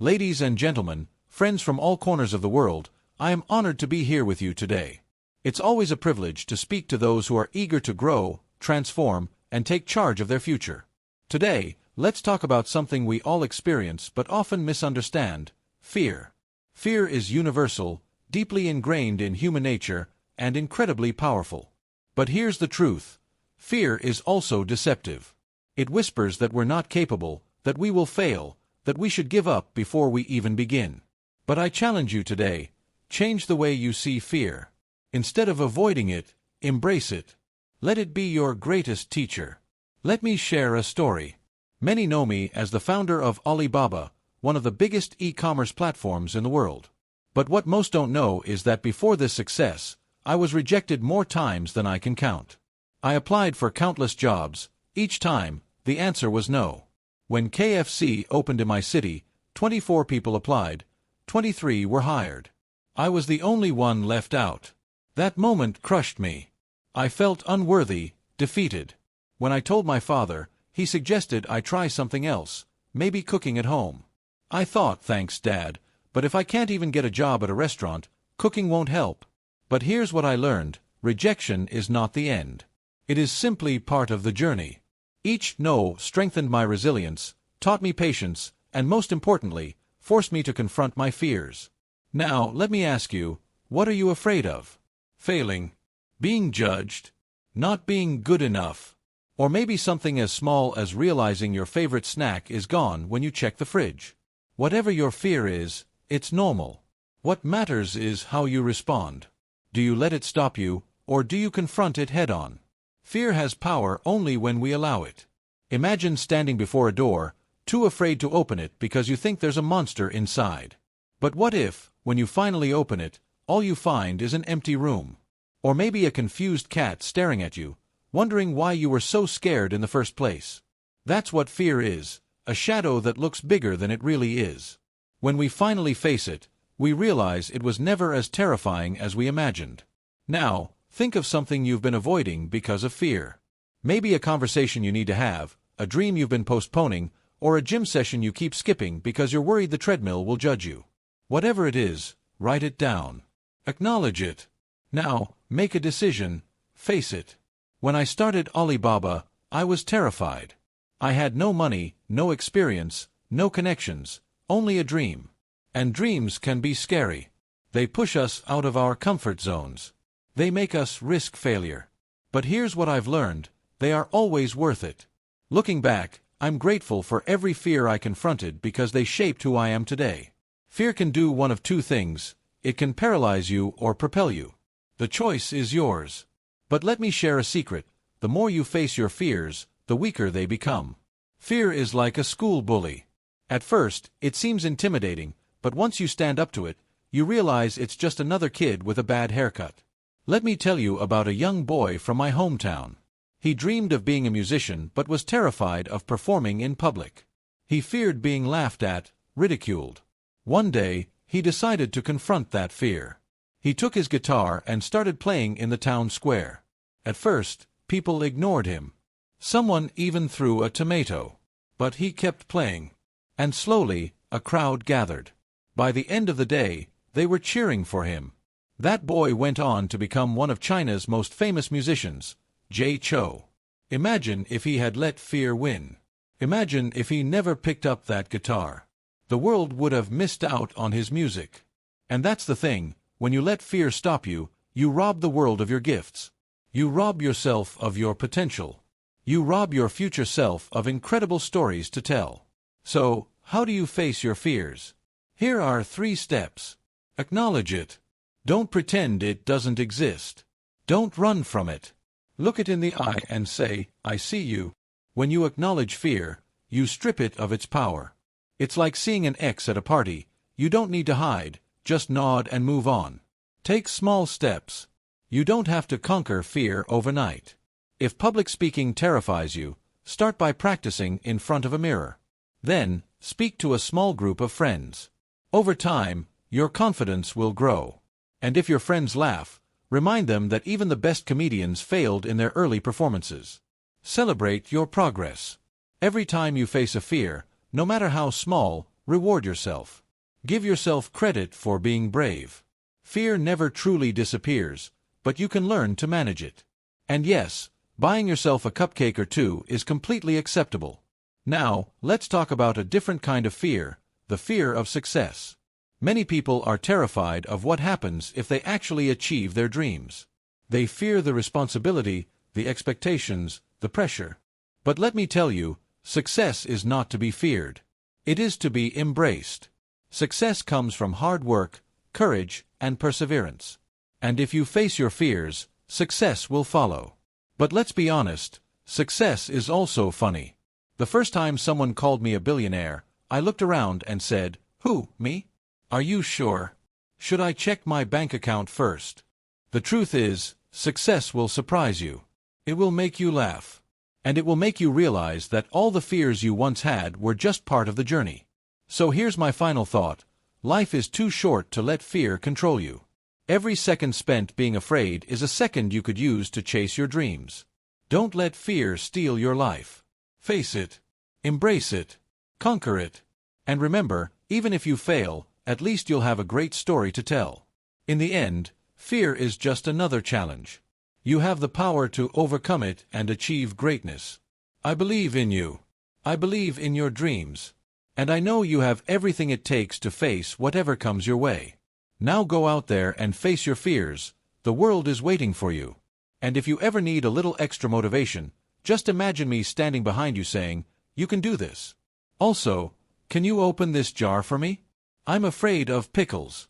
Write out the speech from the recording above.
Ladies and gentlemen, friends from all corners of the world, I am honored to be here with you today. It's always a privilege to speak to those who are eager to grow, transform, and take charge of their future. Today, let's talk about something we all experience but often misunderstand: fear. Fear is universal, deeply ingrained in human nature, and incredibly powerful. But here's the truth: fear is also deceptive. It whispers that we're not capable, that we will fail, that we should give up before we even begin. But I challenge you today: change the way you see fear. Instead of avoiding it, embrace it. Let it be your greatest teacher. Let me share a story. Many know me as the founder of Alibaba, one of the biggest e-commerce platforms in the world. But what most don't know is that before this success, I was rejected more times than I can count. I applied for countless jobs. Each time, the answer was no. When KFC opened in my city, 24 people applied, 23 were hired. I was the only one left out. That moment crushed me. I felt unworthy, defeated. When I told my father, he suggested I try something else, maybe cooking at home. I thought, thanks, Dad, but if I can't even get a job at a restaurant, cooking won't help. But here's what I learned: rejection is not the end. It is simply part of the journey. Each no strengthened my resilience, taught me patience, and most importantly, forced me to confront my fears. Now, let me ask you, what are you afraid of? Failing? Being judged? Not being good enough? Or maybe something as small as realizing your favorite snack is gone when you check the fridge. Whatever your fear is, it's normal. What matters is how you respond. Do you let it stop you, or do you confront it head-on? Fear has power only when we allow it. Imagine standing before a door, too afraid to open it because you think there's a monster inside. But what if, when you finally open it, all you find is an empty room? Or maybe a confused cat staring at you, wondering why you were so scared in the first place. That's what fear is, a shadow that looks bigger than it really is. When we finally face it, we realize it was never as terrifying as we imagined. Now, think of something you've been avoiding because of fear. Maybe a conversation you need to have, a dream you've been postponing, or a gym session you keep skipping because you're worried the treadmill will judge you. Whatever it is, write it down. Acknowledge it. Now, make a decision, face it. When I started Alibaba, I was terrified. I had no money, no experience, no connections, only a dream. And dreams can be scary. They push us out of our comfort zones. They make us risk failure. But here's what I've learned: they are always worth it. Looking back, I'm grateful for every fear I confronted because they shaped who I am today. Fear can do one of two things: it can paralyze you or propel you. The choice is yours. But let me share a secret: the more you face your fears, the weaker they become. Fear is like a school bully. At first, it seems intimidating, but once you stand up to it, you realize it's just another kid with a bad haircut. Let me tell you about a young boy from my hometown. He dreamed of being a musician but was terrified of performing in public. He feared being laughed at, ridiculed. One day, he decided to confront that fear. He took his guitar and started playing in the town square. At first, people ignored him. Someone even threw a tomato. But he kept playing. And slowly, a crowd gathered. By the end of the day, they were cheering for him. That boy went on to become one of China's most famous musicians, Jay Chou. Imagine if he had let fear win. Imagine if he never picked up that guitar. The world would have missed out on his music. And that's the thing: when you let fear stop you, you rob the world of your gifts. You rob yourself of your potential. You rob your future self of incredible stories to tell. So, how do you face your fears? Here are 3 steps. Acknowledge it. Don't pretend it doesn't exist. Don't run from it. Look it in the eye and say, "I see you." When you acknowledge fear, you strip it of its power. It's like seeing an ex at a party. You don't need to hide, just nod and move on. Take small steps. You don't have to conquer fear overnight. If public speaking terrifies you, start by practicing in front of a mirror. Then, speak to a small group of friends. Over time, your confidence will grow. And if your friends laugh, remind them that even the best comedians failed in their early performances. Celebrate your progress. Every time you face a fear, no matter how small, reward yourself. Give yourself credit for being brave. Fear never truly disappears, but you can learn to manage it. And yes, buying yourself a cupcake or two is completely acceptable. Now, let's talk about a different kind of fear, the fear of success. Many people are terrified of what happens if they actually achieve their dreams. They fear the responsibility, the expectations, the pressure. But let me tell you, success is not to be feared. It is to be embraced. Success comes from hard work, courage, and perseverance. And if you face your fears, success will follow. But let's be honest, success is also funny. The first time someone called me a billionaire, I looked around and said, "Who, me? Are you sure? Should I check my bank account first?" The truth is, success will surprise you. It will make you laugh. And it will make you realize that all the fears you once had were just part of the journey. So here's my final thought. Life is too short to let fear control you. Every second spent being afraid is a second you could use to chase your dreams. Don't let fear steal your life. Face it. Embrace it. Conquer it. And remember, even if you fail, at least you'll have a great story to tell. In the end, fear is just another challenge. You have the power to overcome it and achieve greatness. I believe in you. I believe in your dreams. And I know you have everything it takes to face whatever comes your way. Now go out there and face your fears. The world is waiting for you. And if you ever need a little extra motivation, just imagine me standing behind you saying, "You can do this." Also, can you open this jar for me? I'm afraid of pickles.